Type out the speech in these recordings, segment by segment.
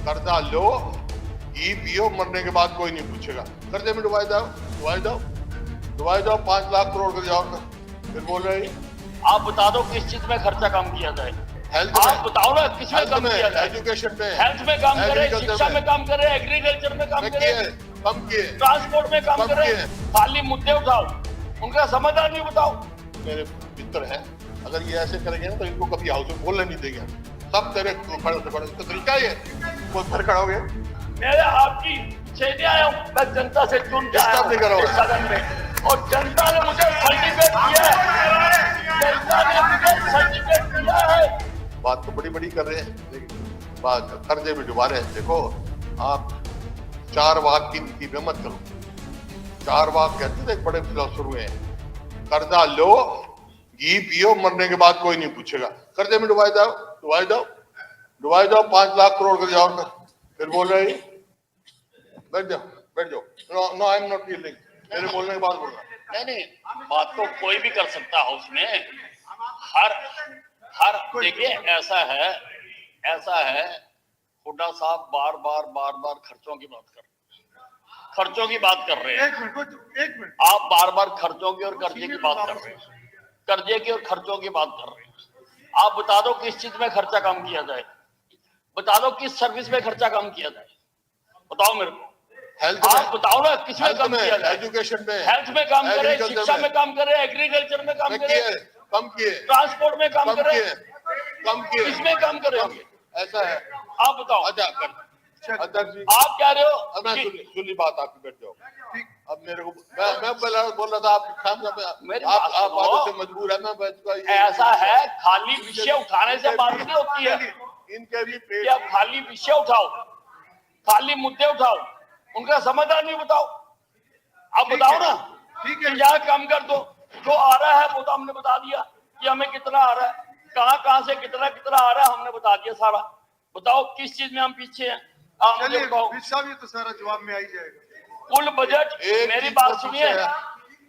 कर्जा लो, घी पियो, मरने के बाद कोई नहीं पूछेगा। कर्जे में डुबाई जाओ, डुबाई जाओ, डुबाई जाओ, 5 लाख करोड़ कर जाओ। फिर बोल रहे आप बता दो किस चीज में खर्चा कम किया जाए। हेल्थ आप में, बताओ ना किस में हेल्थ कम में, किया जाए। एजुकेशन में, हेल्थ में कम करे, एग्रीकल्चर शिक्षा में कम करे, एग्रीकल्चर में कम करे, कम किए, ट्रांसपोर्ट में कम करे। किए। खाली मुद्दे उठाओ, उनका समाधान नहीं बताओ। मेरे मित्र हैं, अगर ये ऐसे करेंगे ना तो इनको कभी हाउस में बोलने नहीं देंगे। सब तेरे खड़े से खड़े, इसका तरीका ही है। कोई फिर खड़ा हो गया, मेरे आपकी छेड़ने आया हूँ, मैं जनता से चुन के आया हूँ इस सदन में, और जनता ने मुझे सर्टिफिकेट दिया है। जनता ने मुझे सर्टिफिकेट दिया है। बात तो बड़ी बड़ी कर रहे हैं, बात कर्जे में डुबा रहे हैं। देखो, आप 4 वाक की नीति में मत करो। 4 वाक कहते थे, बड़े फिलोसफर हुए हैं, कर्जा लो, घी पियो, मरने के बाद कोई नहीं पूछेगा। कर्जे में डुबाई जाओ, डुबाई जाओ, डुबाई जाओ, 5 लाख करोड़ कर जाओ। फिर बोल रहे हैं बैठ जाओ, बैठ जाओ। No, I am not yielding. मेरे बोलने के बाद बोलना। नहीं, बात तो कोई भी कर सकता है उसमें। हर देखिए, ऐसा है हुड्डा साहब बार बार खर्चों की बात कर रहे हैं। एक मिनट आप बार बार खर्चों की और कर्जे की बात कर रहे हैं, कर्जे की और खर्चों की बात कर रहे हैं। आप बता दो किस चीज में खर्चा कम किया जाए। बता दो किस सर्विस में खर्चा कम किया जाए, बताओ मेरे को। हेल्थ आप में, बताओ ना किस में कम किया जाए। एजुकेशन में, हेल्थ में कम करे, एग्रीकल्चर शिक्षा में कम करे, एग्रीकल्चर में कम करे, कम किए, ट्रांसपोर्ट में कम करे, कम किए, किसमें कम करेंगे। ऐसा है। आप बताओ। अध्यक्ष जी, आप कह रहे हो मैं सुनी बात आपकी, बैठ जाओ। अब मेरे को मैं बोल रहा था, आप बातों से मजबूर है। मैं ऐसा है, खाली विषय उठाने से बात नहीं होती है। इनके भी पेट, आप खाली विषय उठाओ, खाली मुद्दे उठाओ, उनका समाधान नहीं बताओ। आप बताओ ना, ठीक है, यहाँ कम कर दो। जो आ रहा है वो तो हमने बता दिया कि हमें कितना आ रहा है, कहाँ से कितना आ रहा है, हमने बता दिया सारा। बताओ किस चीज में हम पीछे हैं। आप मुझे बताओ। ये तो सारा जवाब में आ ही जाएगा। कुल बजट, मेरी बात सुनिए।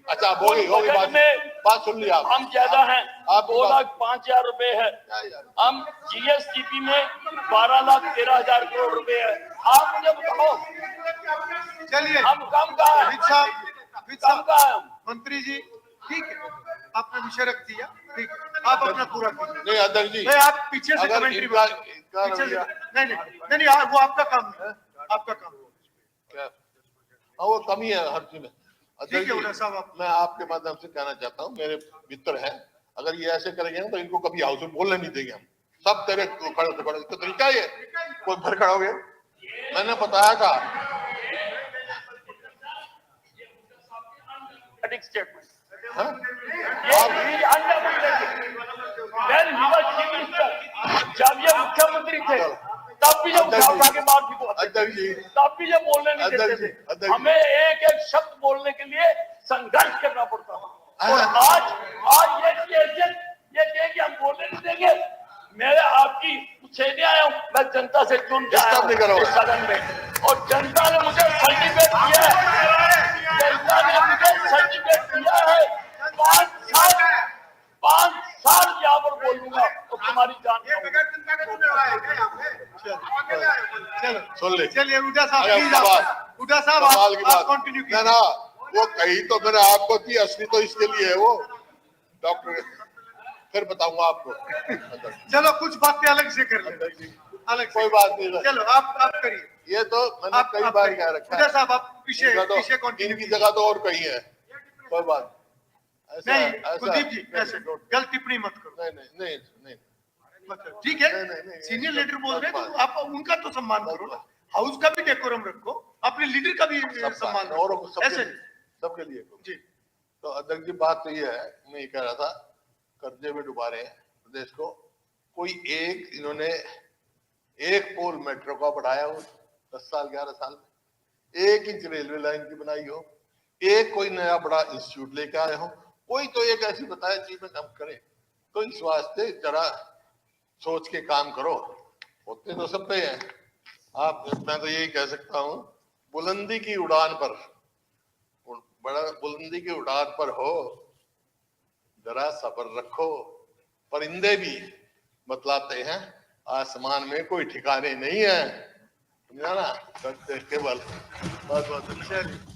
अच्छा, होगी बात सुन लिया। हम ज्यादा हैं, आप 2,05,000 रुपए है। हम जीएसटीपी में 12,13,000 करोड़ रुपए है। आप मुझे बताओ, चलिए, हम कम कहाँ है, कम कहाँ है हम? मंत्री जी, ठीक है, आपने विषय रख दिया, ठीक है, आप अपना पूरा कीजिए। नहीं अध्यक्ष जी, नहीं, आप पीछे से कमेंट्री नहीं, वो आपका काम है, आपका काम क्या वो कमी है हर चीज में। ठीक है, साहब, मैं आपके माध्यम से कहना चाहता हूँ, मेरे मित्र हैं, अगर ये ऐसे करेंगे ना तो इनको कभी हाउस में बोलने नहीं देंगे हम। सब तेरे खड़े से खड़े, इसका तरीका ही है। कोई फिर खड़ा हो गया, मैंने बताया था। स्टेटमेंट हाँ? जब ये मुख्यमंत्री थे तब भी जब उठा के बात भी अध्यक्ष जी, तब भी जब बोलने नहीं देते थे, हमें एक एक शब्द बोलने के लिए संघर्ष करना पड़ता था। और आज ये कहे कि हम बोलने नहीं देंगे। मेरे आपकी छेड़ने आया हूँ, मैं जनता से चुन के आया हूँ इस सदन में, और जनता ने मुझे सर्टिफिकेट दिया है। जनता ने मुझे सर्टिफिकेट दिया है। 5 साल यहाँ पर बोलूंगा तो तुम्हारी जान। सुन ले, चलिए, उड़ा साहब आप कंटिन्यू कीजिए ना। वो कही तो मैंने आपको थी, असली तो इसके लिए है वो डॉक्टर। फिर बताऊंगा आपको। चलो, कुछ बातें अलग से कर लेते, अलग कोई बात नहीं। चलो, आप करिए। ये तो मैंने कई बार कह रखा है। साहब, आप पीछे कंटिन्यू की जगह तो और कहीं है, कोई बात नहीं। कुलदीप जी, ऐसे गलत टिप्पणी मत करो। नहीं, ठीक है, सीनियर लीडर बोल रहे हैं तो आप उनका तो सम्मान करो, हाउस का भी डेकोरम रखो, अपने लीडर का भी सम्मान करो, ऐसे सबके लिए जी। तो अध्यक्ष जी, बात तो ये है, मैं ये कह रहा था, कर्जे में डुबा रहे हैं प्रदेश को। कोई इन्होंने एक पोल मेट्रो का बढ़ाया हो 10 साल 11 साल में, 1 इंच रेलवे लाइन की बनाई हो, एक कोई नया बड़ा इंस्टीट्यूट लेके आए हो, कोई तो एक ऐसी बताया चीज में काम करे। तो इस वास्ते जरा सोच के काम करो। होते तो सब पे है। मैं तो यही कह सकता हूँ, बुलंदी की उड़ान पर, बड़ा बुलंदी की उड़ान पर हो, जरा सब्र रखो। परिंदे भी बतलाते हैं आसमान में कोई ठिकाने नहीं है। समझा ना? केवल बहुत बहुत धन्यवाद। चलिए।